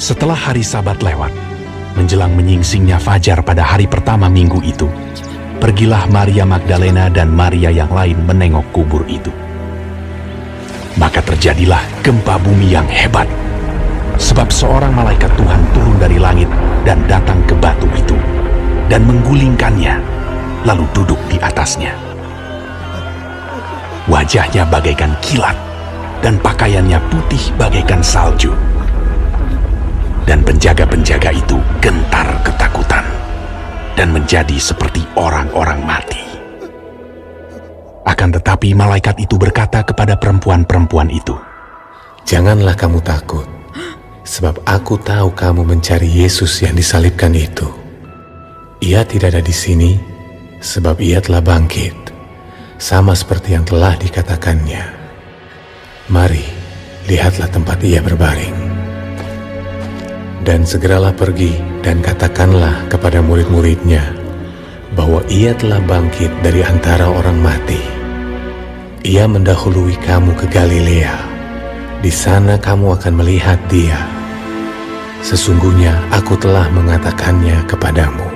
Setelah hari Sabat lewat, menjelang menyingsingnya fajar pada hari pertama minggu itu, pergilah Maria Magdalena dan Maria yang lain menengok kubur itu. Maka terjadilah gempa bumi yang hebat, sebab seorang malaikat Tuhan turun dari langit dan datang ke batu itu, dan menggulingkannya, lalu duduk di atasnya. Wajahnya bagaikan kilat, dan pakaiannya putih bagaikan salju. Dan penjaga-penjaga itu gentar ketakutan dan menjadi seperti orang-orang mati. Akan tetapi malaikat itu berkata kepada perempuan-perempuan itu, "Janganlah kamu takut, sebab aku tahu kamu mencari Yesus yang disalibkan itu. Ia tidak ada di sini, sebab ia telah bangkit, sama seperti yang telah dikatakannya. Mari, lihatlah tempat ia berbaring. Dan segeralah pergi dan katakanlah kepada murid-muridnya bahwa ia telah bangkit dari antara orang mati. Ia mendahului kamu ke Galilea. Di sana kamu akan melihat dia. Sesungguhnya aku telah mengatakannya kepadamu."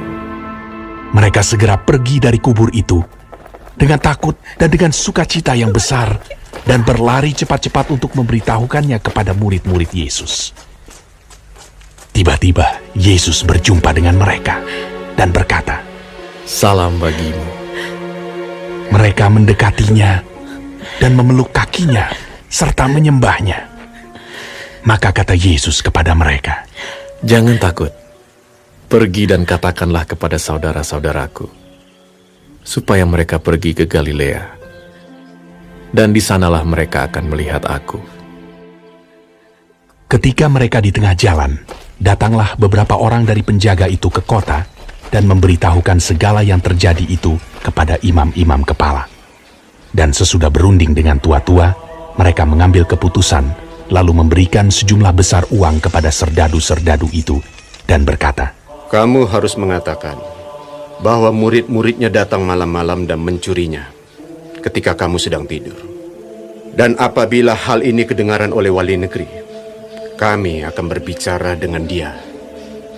mereka segera pergi dari kubur itu dengan takut dan dengan sukacita yang besar, dan berlari cepat-cepat untuk memberitahukannya kepada murid-murid Yesus. Tiba-tiba Yesus berjumpa dengan mereka dan berkata, "Salam bagimu." Mereka mendekatinya dan memeluk kakinya serta menyembahnya. Maka kata Yesus kepada mereka, "Jangan takut. Pergi dan katakanlah kepada saudara-saudaraku, supaya mereka pergi ke Galilea, dan di sanalah mereka akan melihat aku." Ketika mereka di tengah jalan, datanglah beberapa orang dari penjaga itu ke kota dan memberitahukan segala yang terjadi itu kepada imam-imam kepala. Dan sesudah berunding dengan tua-tua, mereka mengambil keputusan, lalu memberikan sejumlah besar uang kepada serdadu-serdadu itu, dan berkata, "Kamu harus mengatakan bahwa murid-muridnya datang malam-malam dan mencurinya ketika kamu sedang tidur. Dan apabila hal ini kedengaran oleh wali negeri, kami akan berbicara dengan dia,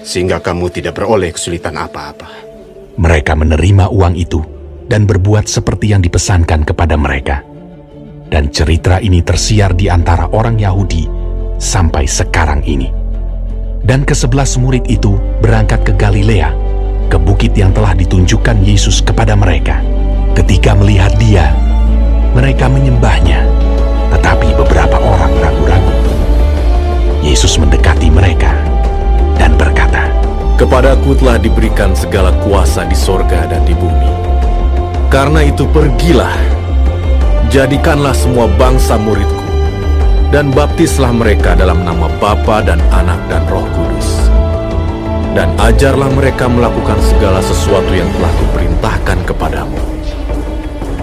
sehingga kamu tidak beroleh kesulitan apa-apa." Mereka menerima uang itu dan berbuat seperti yang dipesankan kepada mereka. Dan cerita ini tersiar di antara orang Yahudi sampai sekarang ini. Dan ke-11 murid itu berangkat ke Galilea, ke bukit yang telah ditunjukkan Yesus kepada mereka. Ketika melihat dia, mereka menyembahnya, tetapi beberapa orang ragu-ragu. Yesus mendekati mereka dan berkata, "Kepadaku telah diberikan segala kuasa di sorga dan di bumi. Karena itu pergilah, jadikanlah semua bangsa muridku, dan baptislah mereka dalam nama Bapa dan Anak dan Roh Kudus. Dan ajarlah mereka melakukan segala sesuatu yang telah kuperintahkan kepadamu.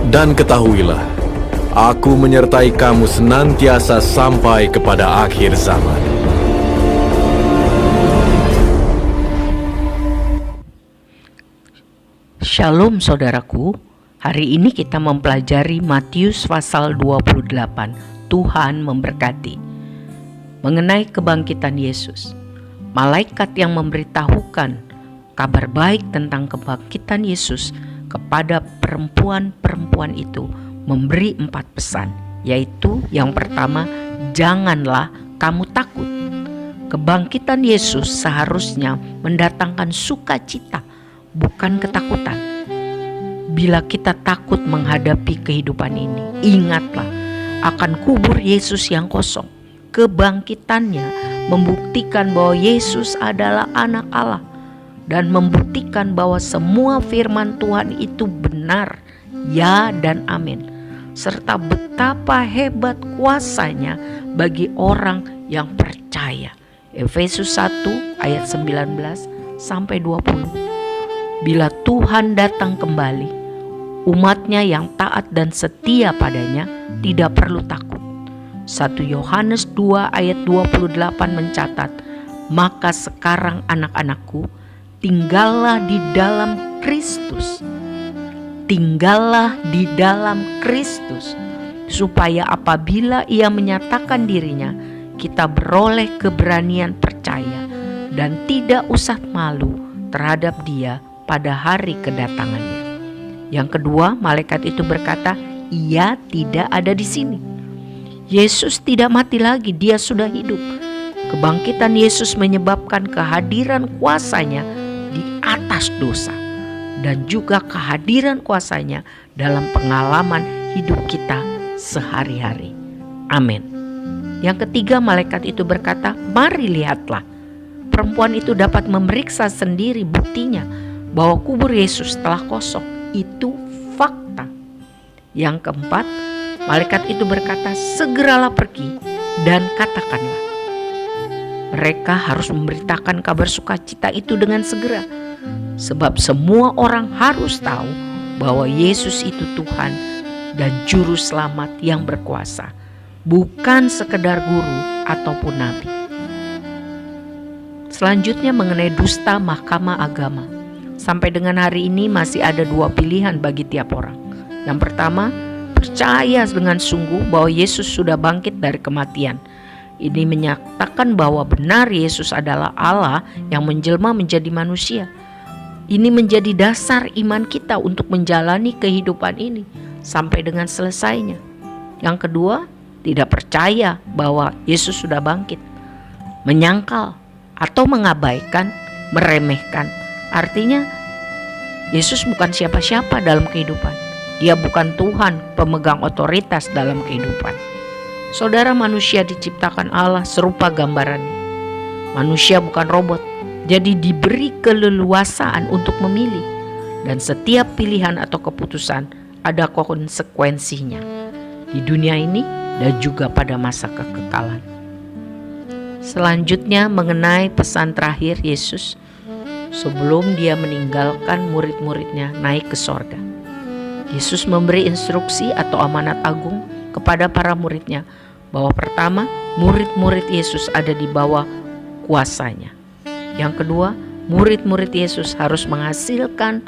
Dan ketahuilah, aku menyertai kamu senantiasa sampai kepada akhir zaman." Shalom saudaraku, hari ini kita mempelajari Matius pasal 28. Tuhan memberkati. Mengenai kebangkitan Yesus, malaikat yang memberitahukan kabar baik tentang kebangkitan Yesus kepada perempuan-perempuan itu memberi 4 pesan, yaitu yang pertama, janganlah kamu takut. Kebangkitan Yesus seharusnya mendatangkan sukacita, bukan ketakutan. Bila kita takut menghadapi kehidupan ini, ingatlah akan kubur Yesus yang kosong. Kebangkitannya membuktikan bahwa Yesus adalah anak Allah dan membuktikan bahwa semua firman Tuhan itu benar, ya dan amin, serta betapa hebat kuasanya bagi orang yang percaya. Efesus 1 ayat 19 sampai 20. Bila Tuhan datang kembali, umatnya yang taat dan setia padanya tidak perlu takut. 1 Yohanes 2 ayat 28 mencatat, "Maka sekarang anak-anakku, tinggallah di dalam Kristus. Tinggallah di dalam Kristus, supaya apabila ia menyatakan dirinya, kita beroleh keberanian percaya percaya dan tidak usah malu terhadap Dia pada hari kedatangannya. Yang kedua, malaikat itu berkata, Ia tidak ada di sini. Yesus tidak mati lagi, Dia sudah hidup. Kebangkitan Yesus menyebabkan kehadiran kuasa-Nya di atas dosa dan juga kehadiran kuasa-Nya dalam pengalaman hidup kita sehari-hari. Amin. Yang ketiga, malaikat itu berkata, mari lihatlah. Perempuan itu dapat memeriksa sendiri buktinya bahwa kubur Yesus telah kosong. Itu fakta. Yang keempat, malaikat itu berkata, segeralah pergi dan katakanlah. Mereka harus memberitakan kabar sukacita itu dengan segera. Sebab semua orang harus tahu bahwa Yesus itu Tuhan dan Juru Selamat yang berkuasa, bukan sekedar guru ataupun nabi. Selanjutnya mengenai dusta mahkamah agama. Sampai dengan hari ini masih ada dua pilihan bagi tiap orang. Yang pertama, percaya dengan sungguh bahwa Yesus sudah bangkit dari kematian. Ini menyatakan bahwa benar Yesus adalah Allah yang menjelma menjadi manusia. Ini menjadi dasar iman kita untuk menjalani kehidupan ini sampai dengan selesainya. Yang kedua, tidak percaya bahwa Yesus sudah bangkit, menyangkal atau mengabaikan, meremehkan. Artinya Yesus bukan siapa-siapa dalam kehidupan. Dia bukan Tuhan pemegang otoritas dalam kehidupan. Saudara, manusia diciptakan Allah serupa gambarannya. Manusia bukan robot, jadi diberi keleluasaan untuk memilih. Dan setiap pilihan atau keputusan ada konsekuensinya di dunia ini dan juga pada masa kekekalan. Selanjutnya mengenai pesan terakhir Yesus sebelum Dia meninggalkan murid-muridnya naik ke sorga. Yesus memberi instruksi atau amanat agung kepada para muridnya bahwa pertama, murid-murid Yesus ada di bawah kuasanya. Yang kedua, murid-murid Yesus harus menghasilkan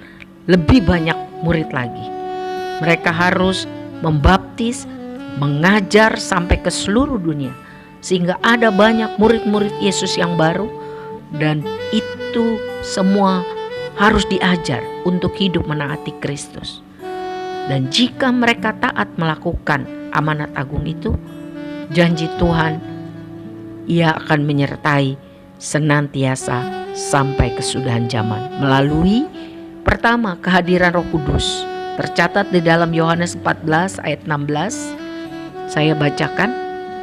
lebih banyak murid lagi. Mereka harus membaptis, mengajar sampai ke seluruh dunia, sehingga ada banyak murid-murid Yesus yang baru, dan itu semua harus diajar untuk hidup menaati Kristus. Dan jika mereka taat melakukan amanat agung itu, janji Tuhan, Ia akan menyertai senantiasa sampai kesudahan zaman melalui pertama, kehadiran Roh Kudus. Tercatat di dalam Yohanes 14 ayat 16. Saya bacakan,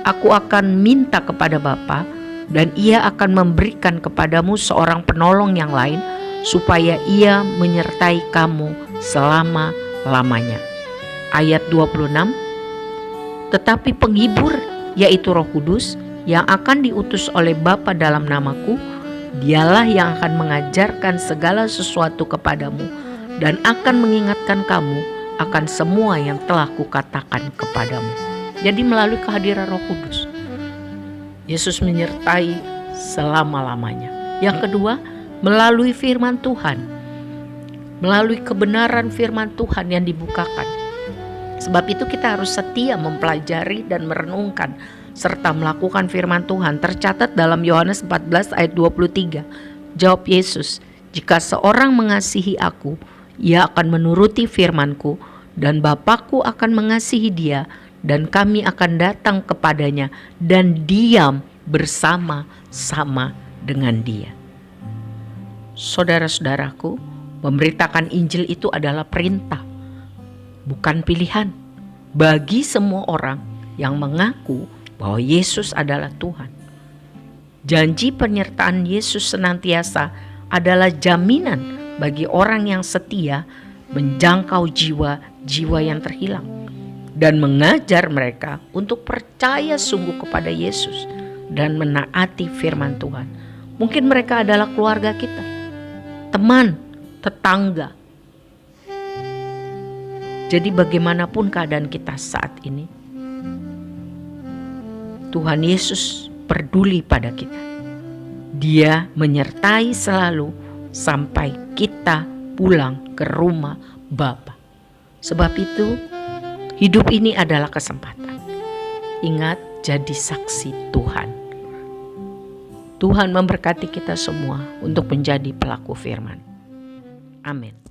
Aku akan minta kepada Bapa dan Ia akan memberikan kepadamu seorang penolong yang lain supaya Ia menyertai kamu selama-lamanya. Ayat 26, tetapi penghibur yaitu Roh Kudus yang akan diutus oleh Bapa dalam namaku, Dialah yang akan mengajarkan segala sesuatu kepadamu dan akan mengingatkan kamu akan semua yang telah kukatakan kepadamu. Jadi melalui kehadiran Roh Kudus, Yesus menyertai selama-lamanya. Yang kedua, melalui firman Tuhan, melalui kebenaran firman Tuhan yang dibukakan. Sebab itu kita harus setia mempelajari dan merenungkan serta melakukan firman Tuhan. Tercatat dalam Yohanes 14 ayat 23. Jawab Yesus, jika seorang mengasihi aku, ia akan menuruti firman-Ku, dan Bapa-Ku akan mengasihi dia, dan kami akan datang kepadanya dan diam bersama-sama dengan dia. Saudara-saudaraku, memberitakan Injil itu adalah perintah, bukan pilihan bagi semua orang yang mengaku bahwa Yesus adalah Tuhan. Janji penyertaan Yesus senantiasa adalah jaminan bagi orang yang setia menjangkau jiwa-jiwa yang terhilang dan mengajar mereka untuk percaya sungguh kepada Yesus dan menaati firman Tuhan. Mungkin mereka adalah keluarga kita, teman, tetangga. Jadi bagaimanapun keadaan kita saat ini, Tuhan Yesus peduli pada kita. Dia menyertai selalu sampai kita pulang ke rumah Bapa. Sebab itu, hidup ini adalah kesempatan. Ingat, jadi saksi Tuhan. Tuhan memberkati kita semua untuk menjadi pelaku firman. Amin.